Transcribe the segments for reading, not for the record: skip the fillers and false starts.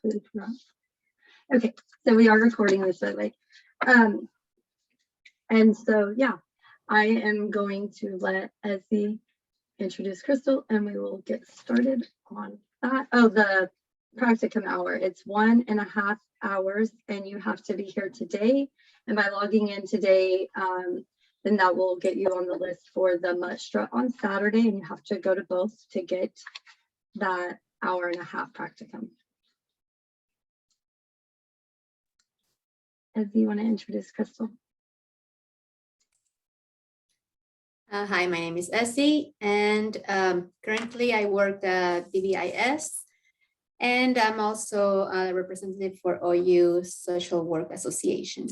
completely forgot. Okay, so we are recording this survey. And so, yeah, I am going to let Ezzy introduce Christel and we will get started on that. Oh, the practicum hour. It's 1.5 hours and you have to be here today. And by logging in today, then that will get you on the list for the mutt strut on Saturday. And you have to go to both to get that 1.5 hour practicum. Ezzy, you want to introduce Christel? Hi, my name is Essie, and currently I work at DVIS, and I'm also a representative for OU Social Work Association.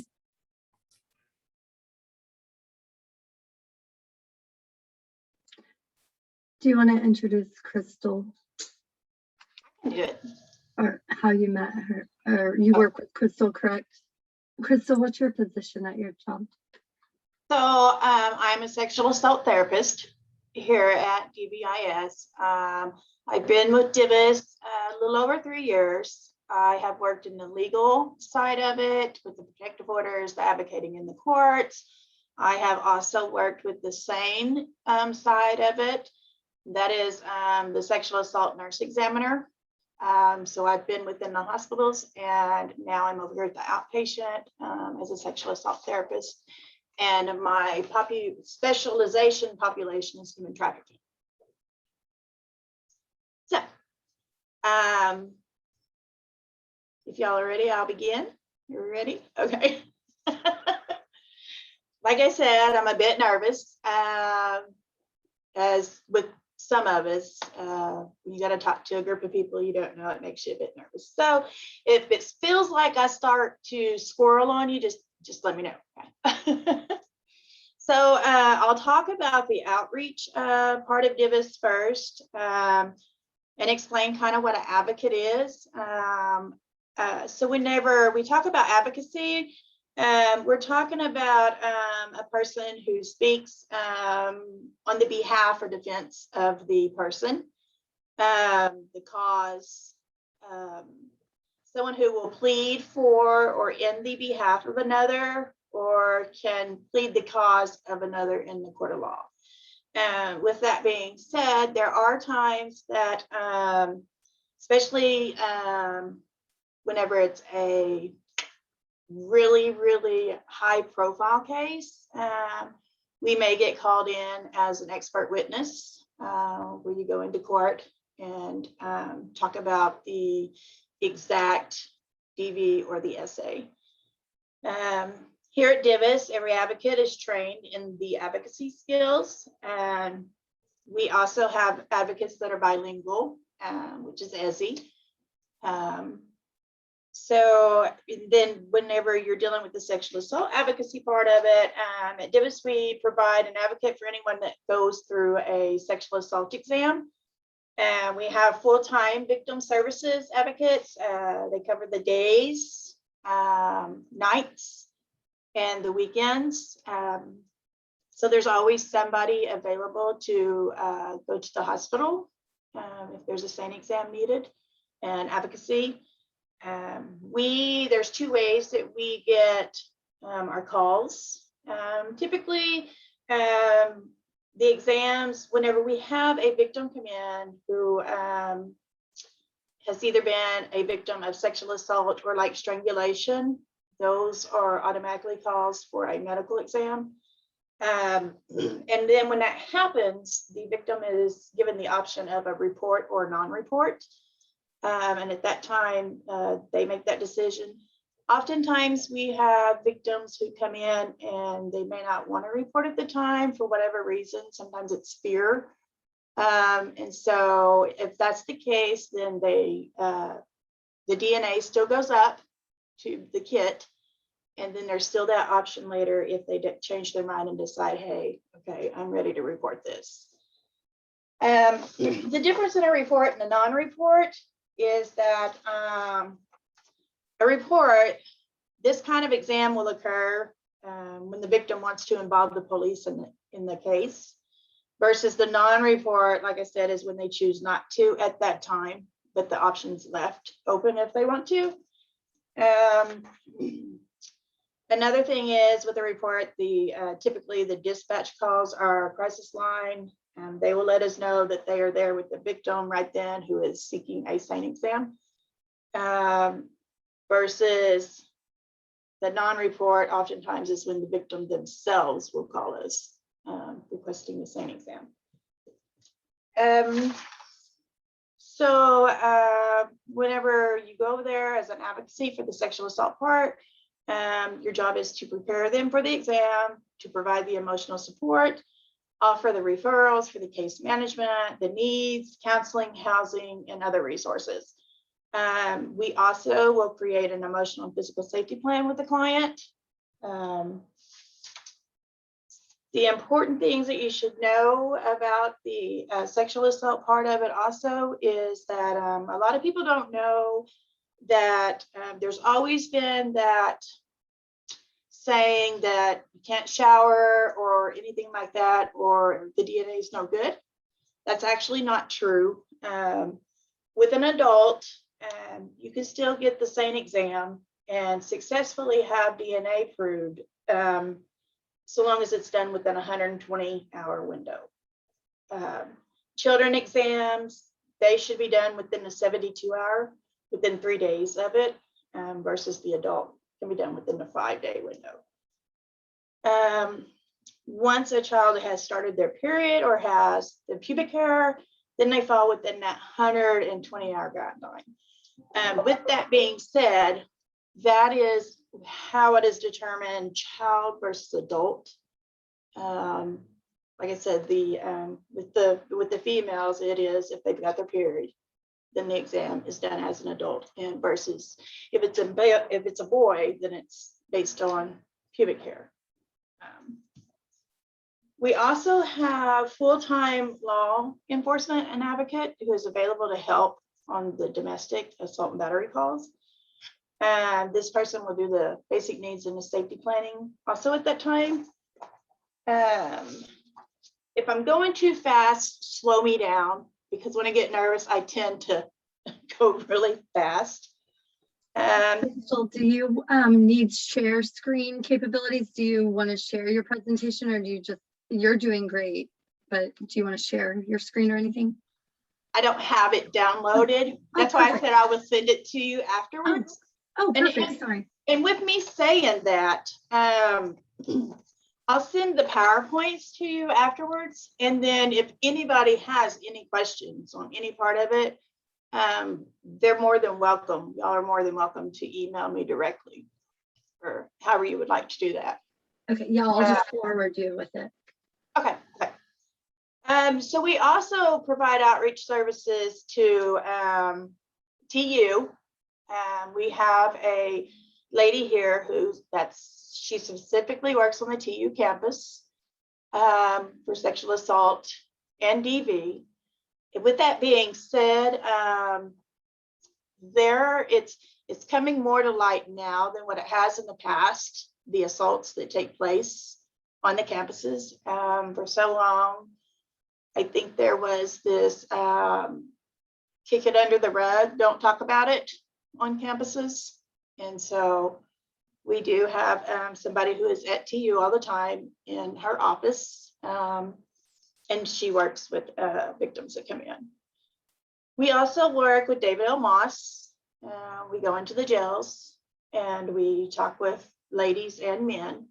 Do you want to introduce Christel? Good. Or how you met her, or you work with Christel, correct? Christel, what's your position at your job? So I'm a sexual assault therapist here at DVIS. I've been with DVIS a little over 3 years. I have worked in the legal side of it with the protective orders, the advocating in the courts. I have also worked with the SANE side of it. That is the sexual assault nurse examiner. So I've been within the hospitals and now I'm over here at the outpatient as a sexual assault therapist. And my specialization population is human trafficking. So, if y'all are ready, I'll begin. You're ready? Okay. Like I said, I'm a bit nervous, as with some of us, when you got to talk to a group of people you don't know, it makes you a bit nervous. So if it feels like I start to squirrel on you, just let me know. Okay? So I'll talk about the outreach part of DVIS first and explain kind of what an advocate is. So whenever we talk about advocacy, we're talking about a person who speaks on the behalf or defense of the person, the cause, someone who will plead for or in the behalf of another, or can plead the cause of another in the court of law. And with that being said, there are times that, especially whenever it's a really, really high profile case, we may get called in as an expert witness, where you go into court and talk about the exact DV or the SA. Here at DVIS, every advocate is trained in the advocacy skills, and we also have advocates that are bilingual, which is Ezzy. So then whenever you're dealing with the sexual assault advocacy part of it, at DVIS, we provide an advocate for anyone that goes through a sexual assault exam. And we have full-time victim services advocates. They cover the days, nights, and the weekends. So there's always somebody available to go to the hospital if there's a SANE exam needed, and advocacy. There's 2 ways that we get our calls. Typically, the exams, whenever we have a victim come in who has either been a victim of sexual assault or like strangulation, those are automatically calls for a medical exam. And then when that happens, the victim is given the option of a report or non-report. And at that time, they make that decision. Oftentimes we have victims who come in and they may not want to report at the time for whatever reason. Sometimes it's fear. And so if that's the case, then the DNA still goes up to the kit. And then there's still that option later if they change their mind and decide, hey, okay, I'm ready to report this. The difference in a report and a non-report is that a report, this kind of exam will occur when the victim wants to involve the police in the case, versus the non-report, like I said, is when they choose not to at that time. but the option's left open if they want to. Another thing is with the report, typically the dispatch calls our crisis line. They will let us know that they are there with the victim right then who is seeking a SANE exam, versus the non-report oftentimes is when the victim themselves will call us requesting the SANE exam. Whenever you go over there as an advocacy for the sexual assault part, your job is to prepare them for the exam, to provide the emotional support, offer the referrals for the case management, the needs, counseling, housing, and other resources. We also will create an emotional and physical safety plan with the client. The important things that you should know about the sexual assault part of it also is that a lot of people don't know that there's always been that saying that you can't shower or anything like that, or the DNA is no good. That's actually not true. With an adult, you can still get the SANE exam and successfully have DNA proved, so long as it's done within a 120-hour window. Children exams, they should be done within a 72-hour, within 3 days of it, versus the adult can be done within a 5-day window. Once a child has started their period or has the pubic hair, then they fall within that 120-hour guideline. With that being said, that is how it is determined, child versus adult. Like I said, with the females, it is if they've got their period, then the exam is done as an adult, and versus if it's a boy, then it's based on pubic hair. We also have full-time law enforcement and advocate who is available to help on the domestic assault and battery calls. And this person will do the basic needs and the safety planning also at that time. If I'm going too fast, slow me down, because when I get nervous, I tend to go really fast. So do you need share screen capabilities? Do you want to share your presentation, or do you just, you're doing great, but do you want to share your screen or anything? I don't have it downloaded. That's why I said I will send it to you afterwards. Oh, perfect. Sorry. And with me saying that, I'll send the PowerPoints to you afterwards. And then if anybody has any questions on any part of it, they're more than welcome. Y'all are more than welcome to email me directly, or however you would like to do that. Okay, yeah, I'll just forward you with it. Okay. So we also provide outreach services to TU. We have a lady here she specifically works on the TU campus for sexual assault and DV. With that being said, it's coming more to light now than what it has in the past, the assaults that take place on the campuses. For so long, I think there was this kick it under the rug, don't talk about it on campuses. And so we do have somebody who is at TU all the time in her office, and she works with victims that come in. We also work with David L. Moss. We go into the jails and we talk with ladies and men.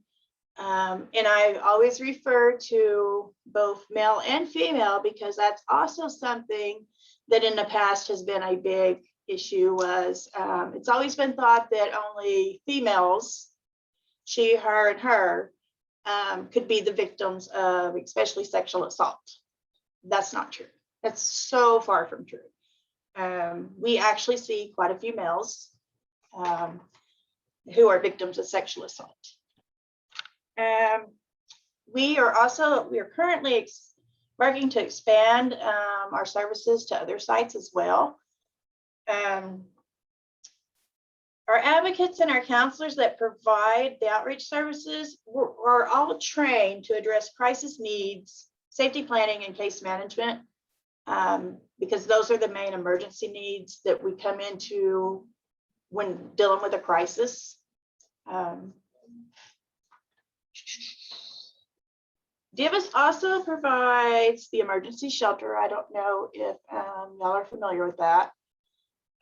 And I always refer to both male and female, because that's also something that in the past has been a big issue. Was it's always been thought that only females, she, her, and her, could be the victims of especially sexual assault. That's not true. That's so far from true. We actually see quite a few males who are victims of sexual assault. We are currently working to expand our services to other sites as well. Our advocates and our counselors that provide the outreach services are all trained to address crisis needs, safety planning, and case management. because those are the main emergency needs that we come into when dealing with a crisis. DVIS also provides the emergency shelter. I don't know if y'all are familiar with that.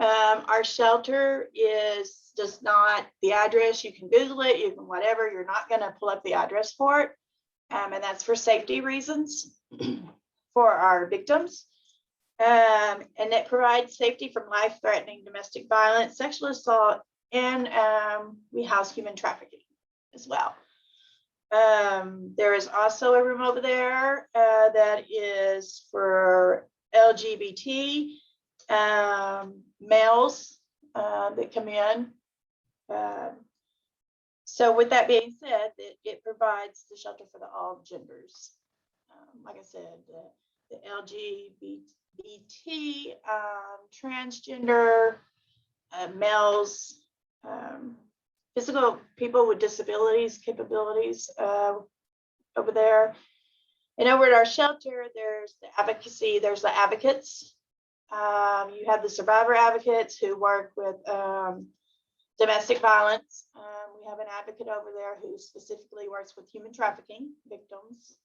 Our shelter is just not the address. You can Google it, you can whatever. You're not going to pull up the address for it. And that's for safety reasons for our victims. And it provides safety from life-threatening domestic violence, sexual assault, and we house human trafficking as well. There is also a room over there that is for LGBT males that come in. So with that being said, it provides the shelter for all genders. Like I said, the LGBT, transgender, males, physical people with disabilities, capabilities over there. And over at our shelter, there's the advocacy, there's the advocates. You have the survivor advocates who work with domestic violence. We have an advocate over there who specifically works with human trafficking victims.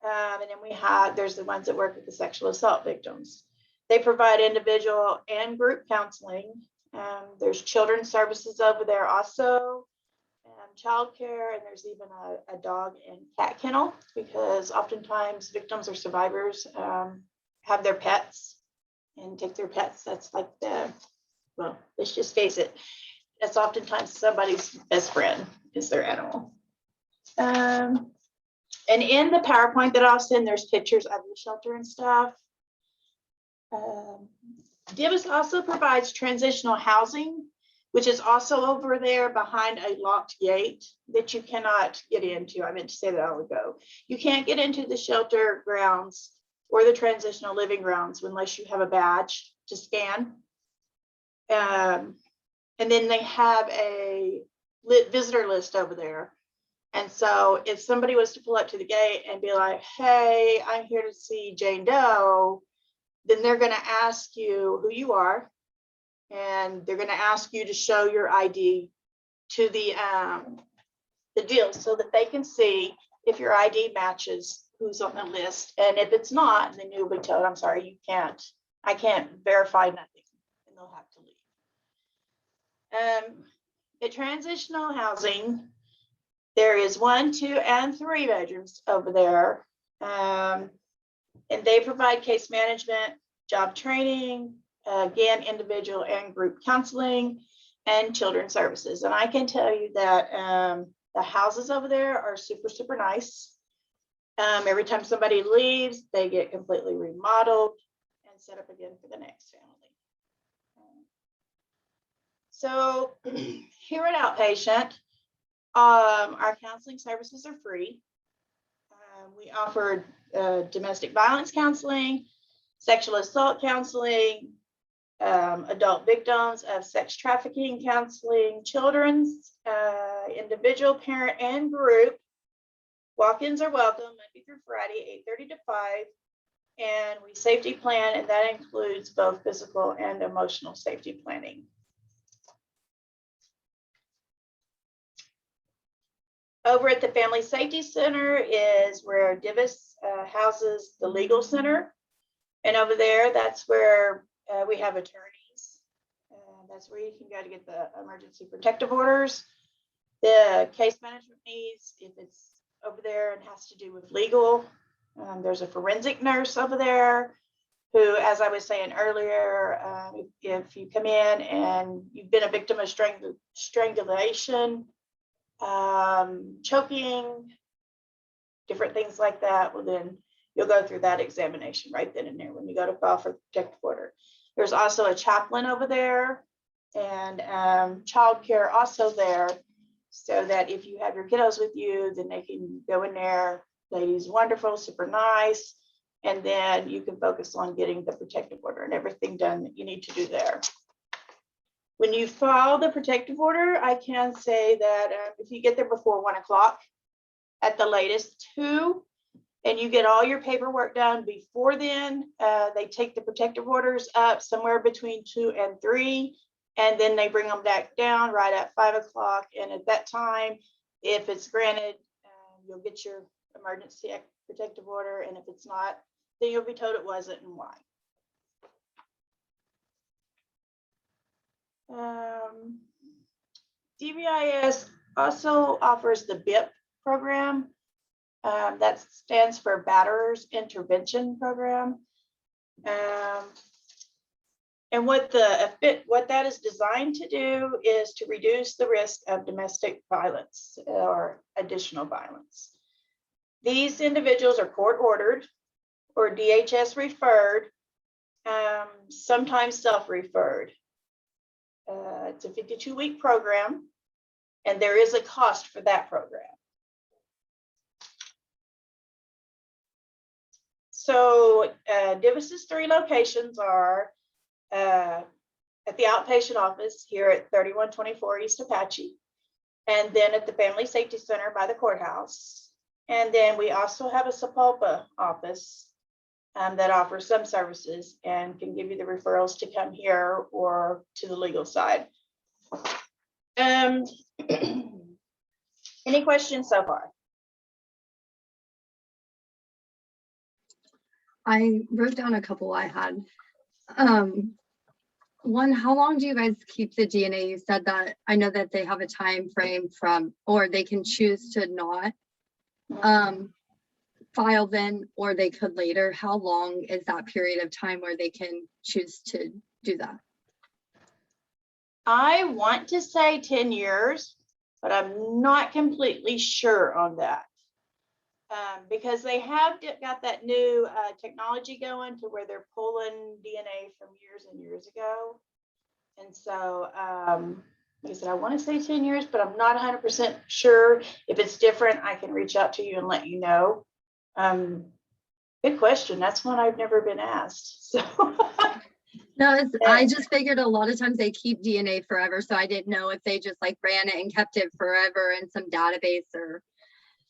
And then there's the ones that work with the sexual assault victims. They provide individual and group counseling. There's children's services over there also, childcare, and there's even a dog and cat kennel, because oftentimes victims or survivors have their pets and take their pets. That's like well, let's just face it, that's oftentimes somebody's best friend is their animal. And in the PowerPoint that I'll send, there's pictures of the shelter and stuff. DVIS also provides transitional housing, which is also over there behind a locked gate that you cannot get into. I meant to say that a while ago. You can't get into the shelter grounds or the transitional living grounds unless you have a badge to scan. And then they have a visitor list over there. And so if somebody was to pull up to the gate and be like, hey, I'm here to see Jane Doe, then they're going to ask you who you are. And they're going to ask you to show your ID to the deal so that they can see if your ID matches who's on the list. And if it's not, then you'll be told, I'm sorry, I can't verify nothing, and they'll have to leave. At transitional housing, there is 1, 2, and 3 bedrooms over there. And they provide case management, job training, again, individual and group counseling, and children's services. And I can tell you that the houses over there are super, super nice. Every time somebody leaves, they get completely remodeled and set up again for the next family. So here at Outpatient, our counseling services are free. We offer domestic violence counseling, sexual assault counseling, adult victims of sex trafficking counseling, children's, individual, parent, and group. Walk-ins are welcome Monday through Friday, 8:30 to 5. And we safety plan, and that includes both physical and emotional safety planning. Over at the Family Safety Center is where DVIS houses the legal center. And over there, that's where we have attorneys. That's where you can go to get the emergency protective orders. The case management needs, if it's over there and has to do with legal, there's a forensic nurse over there who, as I was saying earlier, if you come in and you've been a victim of strangulation, choking, different things like that, well, then you'll go through that examination right then and there when you go to file for protective order. There's also a chaplain over there, and childcare also there, so that if you have your kiddos with you, then they can go in there. Lady's wonderful, super nice, and then you can focus on getting the protective order and everything done that you need to do there. When you file the protective order, I can say that if you get there before 1 o'clock, at the latest 2, and you get all your paperwork done before then. They take the protective orders up somewhere between 2 and 3, and then they bring them back down right at 5 o'clock. And at that time, if it's granted, you'll get your emergency protective order, and if it's not, then you'll be told it wasn't and why. DVIS also offers the BIP program. That stands for Batterers Intervention Program. And what that is designed to do is to reduce the risk of domestic violence or additional violence. These individuals are court ordered or DHS referred, sometimes self-referred. It's a 52-week program, and there is a cost for that program. So DVIS's 3 locations are at the outpatient office here at 3124 East Apache, and then at the Family Safety Center by the courthouse. And then we also have a Sapulpa office that offers some services and can give you the referrals to come here or to the legal side. Any questions so far? I wrote down a couple I had. One, how long do you guys keep the DNA? You said that, I know that they have a time frame from, or they can choose to not file then, or they could later. How long is that period of time where they can choose to do that? I want to say 10 years, but I'm not completely sure on that. Because they have got that new technology going to where they're pulling DNA from years and years ago. And so, like I said, I want to say 10 years, but I'm not 100% sure. If it's different, I can reach out to you and let you know. Good question. That's one I've never been asked. So. No, I just figured a lot of times they keep DNA forever. So I didn't know if they just like ran it and kept it forever in some database or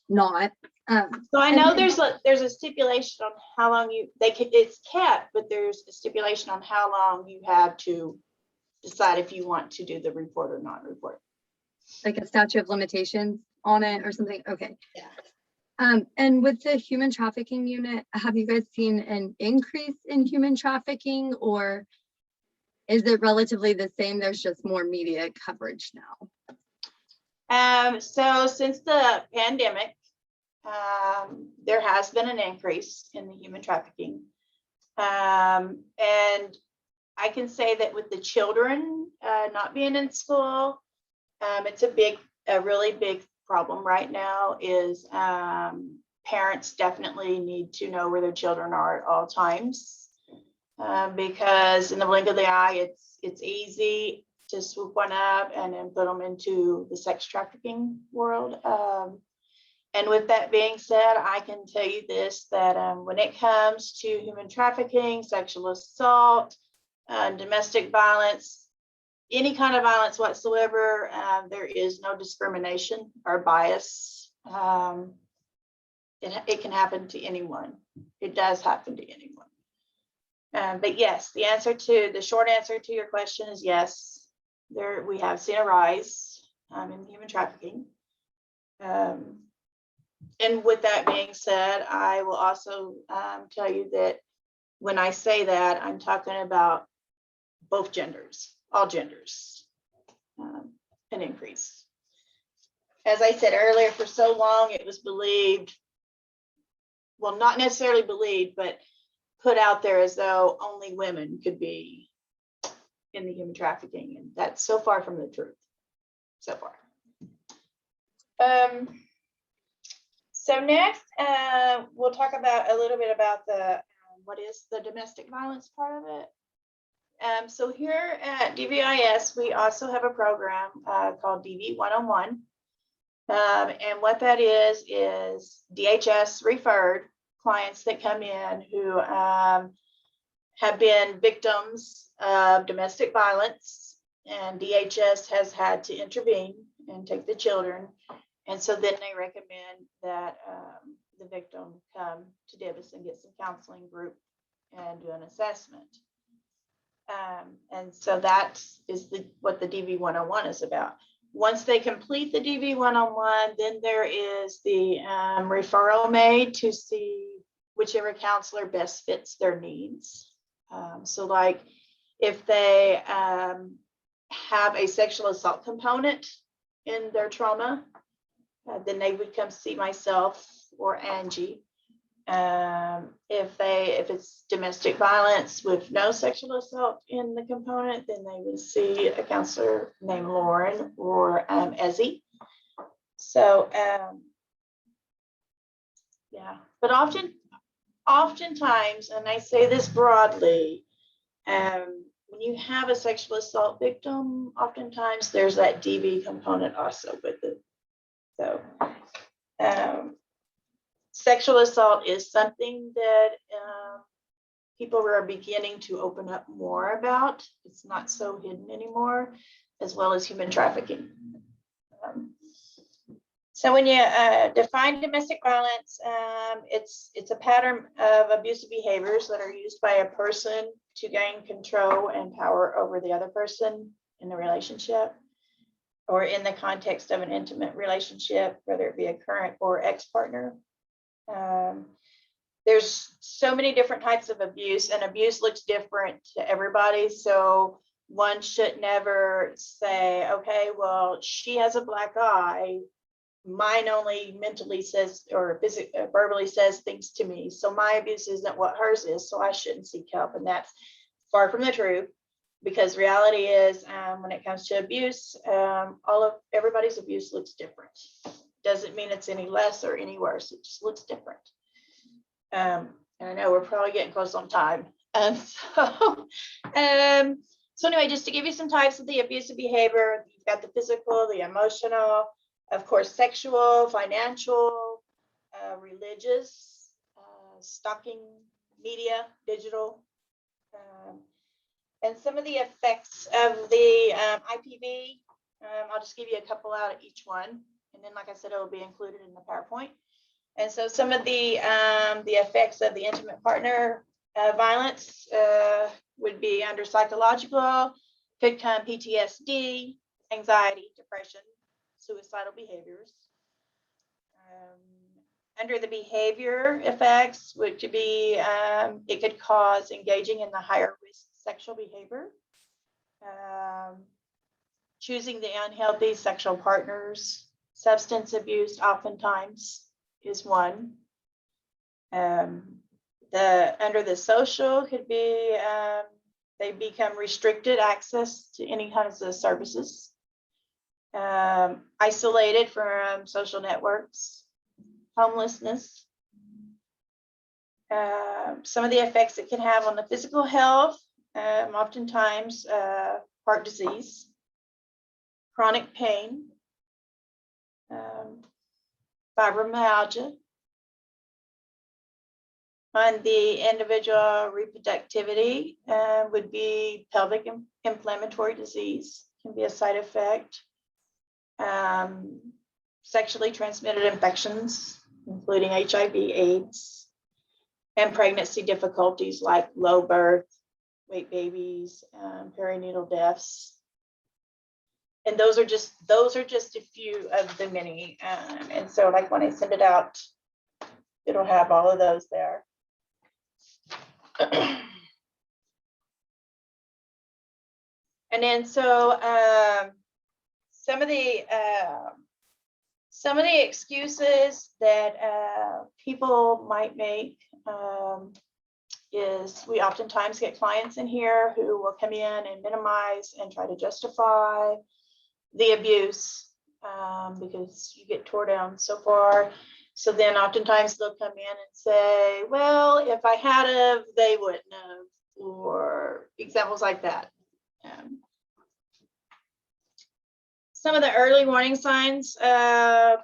not. So I know there's a stipulation on how long it's kept, but there's a stipulation on how long you have to decide if you want to do the report or not report. Like a statute of limitations on it or something. Okay. Yeah. And with the human trafficking unit, have you guys seen an increase in human trafficking, or is it relatively the same? There's just more media coverage now. So since the pandemic, there has been an increase in the human trafficking. And I can say that with the children not being in school, it's a really big problem right now. Is parents definitely need to know where their children are at all times, because in the blink of the eye, it's easy to swoop one up and then put them into the sex trafficking world. And with that being said, I can tell you this, that when it comes to human trafficking, sexual assault, domestic violence, any kind of violence whatsoever, there is no discrimination or bias. It can happen to anyone. It does happen to anyone. But yes, the short answer to your question is yes. We have seen a rise in human trafficking. And with that being said, I will also tell you that when I say that, I'm talking about both genders, all genders, an increase. As I said earlier, for so long it was believed, well, not necessarily believed, but put out there as though only women could be in the human trafficking, and that's so far from the truth, so far. So next, we'll talk about a little bit about what is the domestic violence part of it. So here at DVIS, we also have a program called DV 101. And what that is DHS referred clients that come in who have been victims of domestic violence, and DHS has had to intervene and take the children. And so then they recommend that the victim come to DVIS and get some counseling group and do an assessment. And so that is what the DV 101 is about. Once they complete the DV 101, then there is the referral made to see whichever counselor best fits their needs. So like if they have a sexual assault component in their trauma, then they would come see myself or Angie. If it's domestic violence with no sexual assault in the component, then they would see a counselor named Lauren or Ezzy. So yeah, but oftentimes, and I say this broadly, when you have a sexual assault victim, oftentimes there's that DV component also with it. So sexual assault is something that people are beginning to open up more about. It's not so hidden anymore, as well as human trafficking. So when you define domestic violence, it's a pattern of abusive behaviors that are used by a person to gain control and power over the other person in the relationship, or in the context of an intimate relationship, whether it be a current or ex-partner. There's so many different types of abuse, and abuse looks different to everybody. So one should never say, okay, well, she has a black eye. Mine only mentally says or physically, verbally says things to me. So my abuse isn't what hers is. So I shouldn't seek help. And that's far from the truth, because reality is when it comes to abuse, everybody's abuse looks different. Doesn't mean it's any less or any worse. It just looks different. And I know we're probably getting close on time. So anyway, just to give you some types of the abusive behavior, you've got the physical, the emotional, of course, sexual, financial, religious, stalking, media, digital, and some of the effects of the IPV. I'll just give you a couple out of each one. And then, like I said, it will be included in the PowerPoint. And so some of the effects of the intimate partner violence would be under psychological, could come PTSD, anxiety, depression, suicidal behaviors. Under the behavior effects, which would be, it could cause engaging in the higher risk sexual behavior, choosing the unhealthy sexual partners, substance abuse oftentimes is one. Under the social could be, they become restricted access to any kinds of services, isolated from social networks, homelessness. Some of the effects it can have on the physical health, oftentimes heart disease, chronic pain, fibromyalgia. On the individual reproductivity would be pelvic inflammatory disease, can be a side effect. Sexually transmitted infections, including HIV, AIDS, and pregnancy difficulties like low birth, weight babies, perinatal deaths. And those are just a few of the many. And so like when I send it out, it'll have all of those there. And then so some of the excuses that people might make is we oftentimes get clients in here who will come in and minimize and try to justify the abuse because you get tore down so far. So then oftentimes they'll come in and say, well, if I had have, they wouldn't have, or examples like that. Some of the early warning signs that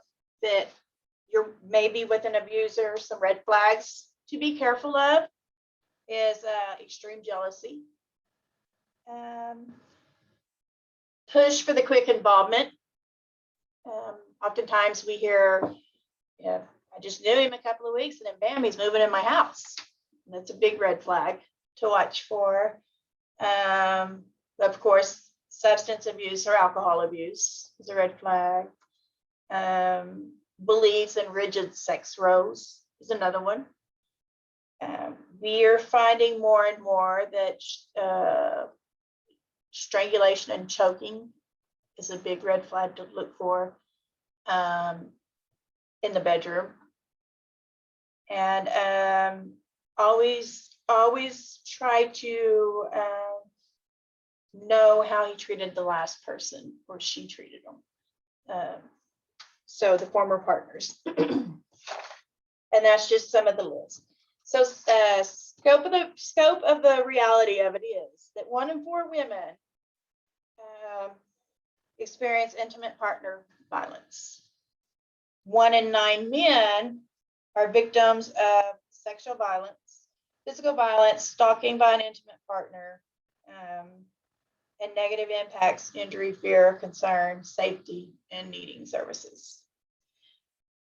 you're maybe with an abuser, some red flags to be careful of is extreme jealousy, push for the quick involvement. Oftentimes we hear, I just knew him a couple of weeks and then bam, he's moving in my house. And that's a big red flag to watch for. Of course, substance abuse or alcohol abuse is a red flag. Beliefs in rigid sex roles is another one. We are finding more and more that strangulation and choking is a big red flag to look for in the bedroom. And always try to know how he treated the last person or she treated him. So the former partners. And that's just some of the list. So scope of the reality of it is that 1 in 4 women experience intimate partner violence. 1 in 9 men are victims of sexual violence, physical violence, stalking by an intimate partner, and negative impacts, injury, fear, concern, safety, and needing services.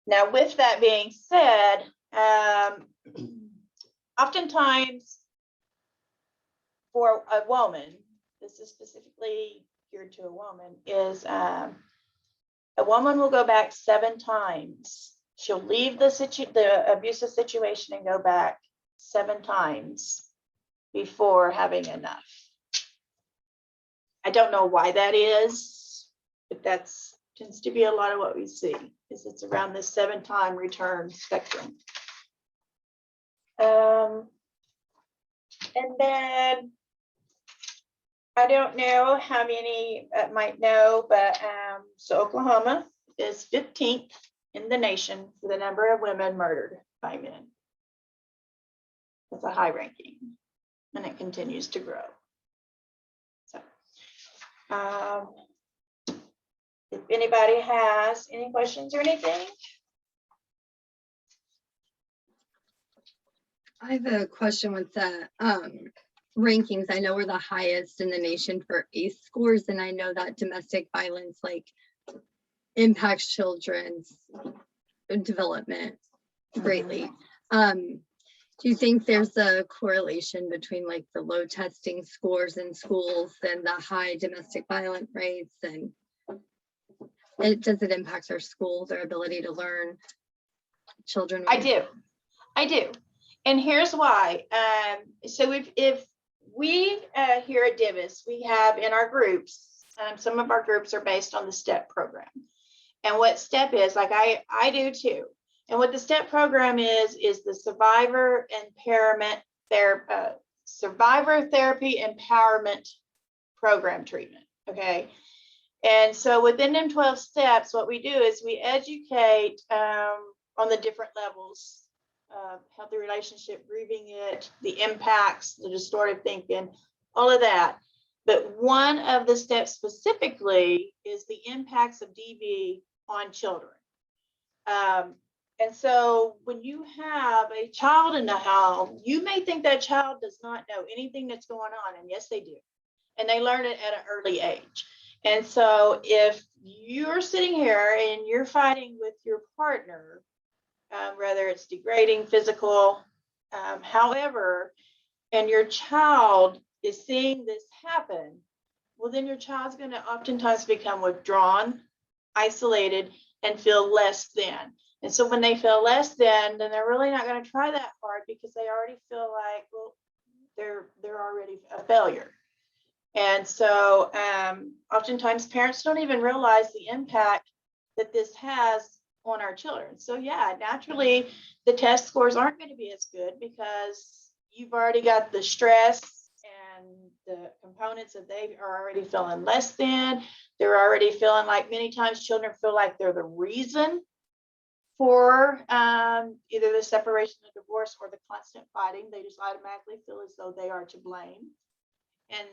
Now, with that being said, oftentimes for a woman, this is specifically geared to a woman, is a woman will go back 7 times. She'll leave the abusive situation and go back 7 times before having enough. I don't know why that is, but that's tends to be a lot of what we see, is it's around this 7-time return spectrum. And then I don't know how many might know, but so Oklahoma is 15th in the nation for the number of women murdered by men. That's a high ranking, and it continues to grow. So, if anybody has any questions or anything. I have a question with the rankings. I know we're the highest in the nation for ACE scores, and I know that domestic violence impacts children's development greatly. Do you think there's a correlation between the low testing scores in schools and the high domestic violence rates, and does it impact our schools, their ability to learn? Children? I do. And here's why. So if we here at DVIS, we have in our groups, some of our groups are based on the STEP program. And what STEP is, I do too. And what the STEP program is the Survivor Therapy Empowerment Program treatment, okay? And so within them 12 steps, what we do is we educate on the different levels of healthy relationship, grieving it, the impacts, the distorted thinking, all of that. But one of the steps specifically is the impacts of DV on children. And so when you have a child in the home, you may think that child does not know anything that's going on. And yes, they do. And they learn it at an early age. And so if you're sitting here and you're fighting with your partner, whether it's degrading, physical, however, and your child is seeing this happen, well, then your child's going to oftentimes become withdrawn, isolated, and feel less than. And so when they feel less than, then they're really not going to try that hard because they already feel like, well, they're already a failure. And so oftentimes parents don't even realize the impact that this has on our children. So yeah, naturally the test scores aren't going to be as good because you've already got the stress and the components that they are already feeling less than. They're already feeling like many times children feel like they're the reason for either the separation, the divorce, or the constant fighting. They just automatically feel as though they are to blame. And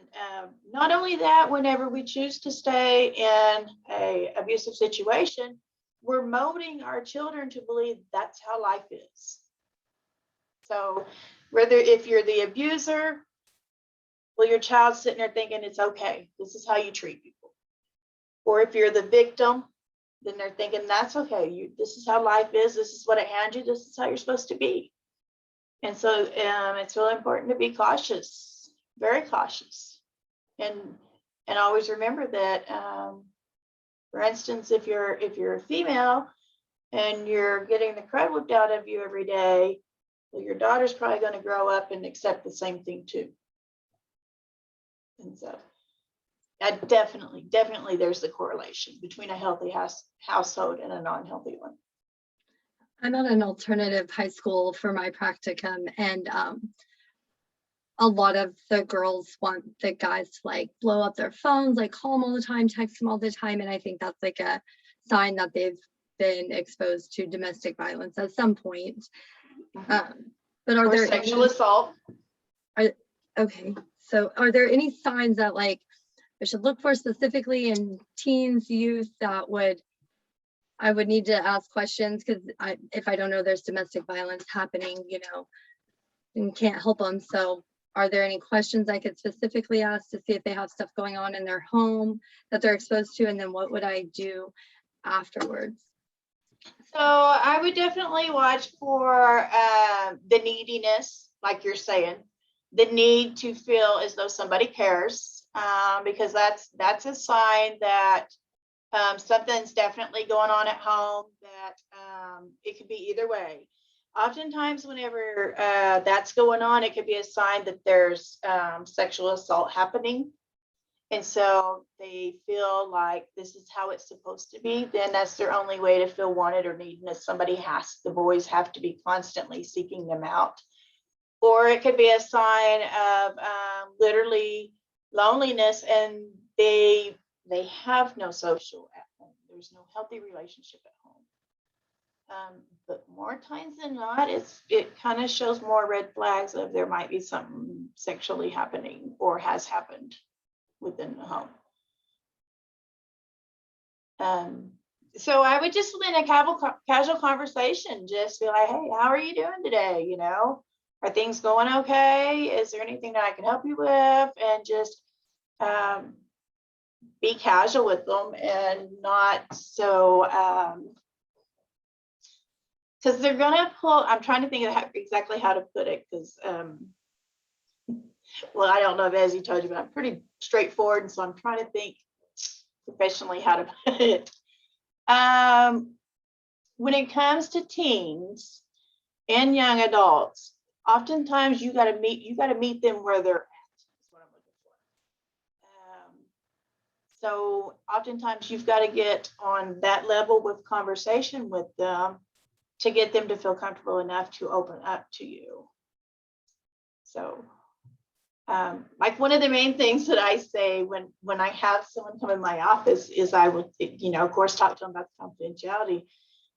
not only that, whenever we choose to stay in an abusive situation, we're molding our children to believe that's how life is. So whether if you're the abuser, well, your child's sitting there thinking it's okay, this is how you treat people. Or if you're the victim, then they're thinking that's okay. This is how life is. This is what it hands you. This is how you're supposed to be. And so it's really important to be cautious, very cautious, and always remember that. For instance, if you're a female and you're getting the crud whipped out of you every day, well, your daughter's probably going to grow up and accept the same thing too. And so definitely there's the correlation between a healthy household and a non-healthy one. I'm at an alternative high school for my practicum, and a lot of the girls want the guys to like blow up their phones, like call them all the time, text them all the time. And I think that's like a sign that they've been exposed to domestic violence at some point. But are there sexual assault? Okay, so are there any signs that like I should look for specifically in teens, youth, that I would need to ask questions, because if I don't know there's domestic violence happening, you know, and can't help them. So are there any questions I could specifically ask to see if they have stuff going on in their home that they're exposed to? And then what would I do afterwards? So I would definitely watch for the neediness, like you're saying, the need to feel as though somebody cares, because that's a sign that something's definitely going on at home, that it could be either way. Oftentimes, whenever that's going on, it could be a sign that there's sexual assault happening. And so they feel like this is how it's supposed to be. Then that's their only way to feel wanted or needed. The boys have to be constantly seeking them out. Or it could be a sign of literally loneliness, and they have no social at home. There's no healthy relationship at home. But more times than not, it kind of shows more red flags of there might be something sexually happening or has happened within the home. So I would just in a casual conversation, just be like, hey, how are you doing today? You know, are things going okay? Is there anything that I can help you with? And just be casual with them, and not so because they're gonna pull. I'm trying to think of exactly how to put it, because well, I don't know if Ezzy told you, but I'm pretty straightforward, and so I'm trying to think professionally how to put it. When it comes to teens and young adults, oftentimes you got to meet them where they're at. Is what I'm looking for. So oftentimes you've got to get on that level with conversation with them to get them to feel comfortable enough to open up to you. So like one of the main things that I say when I have someone come in my office is I would, you know, of course, talk to them about the confidentiality,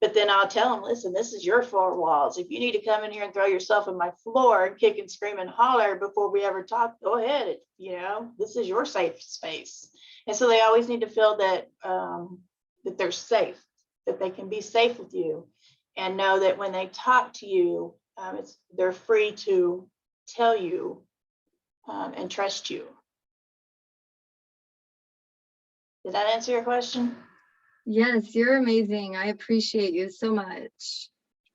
but then I'll tell them, listen, this is your four walls. If you need to come in here and throw yourself on my floor and kick and scream and holler before we ever talk, go ahead. You know, this is your safe space. And so they always need to feel that that they're safe, that they can be safe with you, and know that when they talk to you, they're free to tell you and trust you. Did that answer your question? Yes, you're amazing. I appreciate you so much.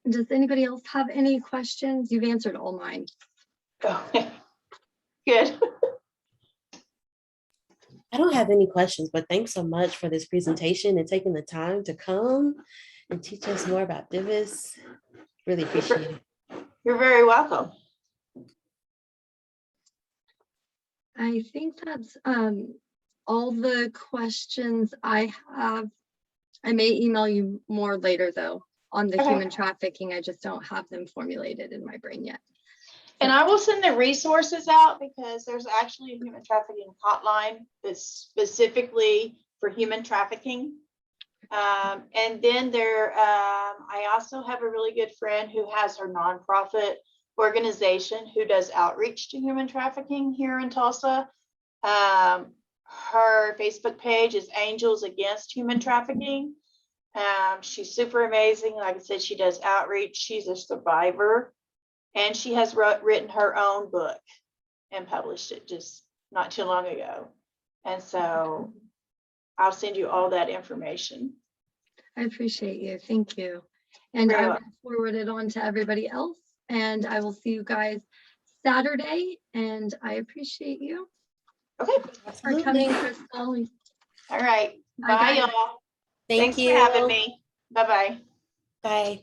Does anybody else have any questions? You've answered all mine. Okay. Good. I don't have any questions, but thanks so much for this presentation and taking the time to come and teach us more about DVIS. Really appreciate it. You're very welcome. I think that's all the questions I have. I may email you more later though on the human trafficking. I just don't have them formulated in my brain yet. And I will send the resources out, because there's actually a human trafficking hotline that's specifically for human trafficking. And then I also have a really good friend who has her nonprofit organization who does outreach to human trafficking here in Tulsa. Her Facebook page is Angels Against Human Trafficking. She's super amazing. Like I said, she does outreach. She's a survivor, and she has written her own book and published it just not too long ago. And so I'll send you all that information. I appreciate you. Thank you. And Very I will welcome. forward it on to everybody else. And I will see you guys Saturday. And I appreciate you Okay, for coming, Absolutely. Crystal. all right. Bye, Bye, guys. y'all. Thank Thanks you. for having me. Bye-bye. Bye.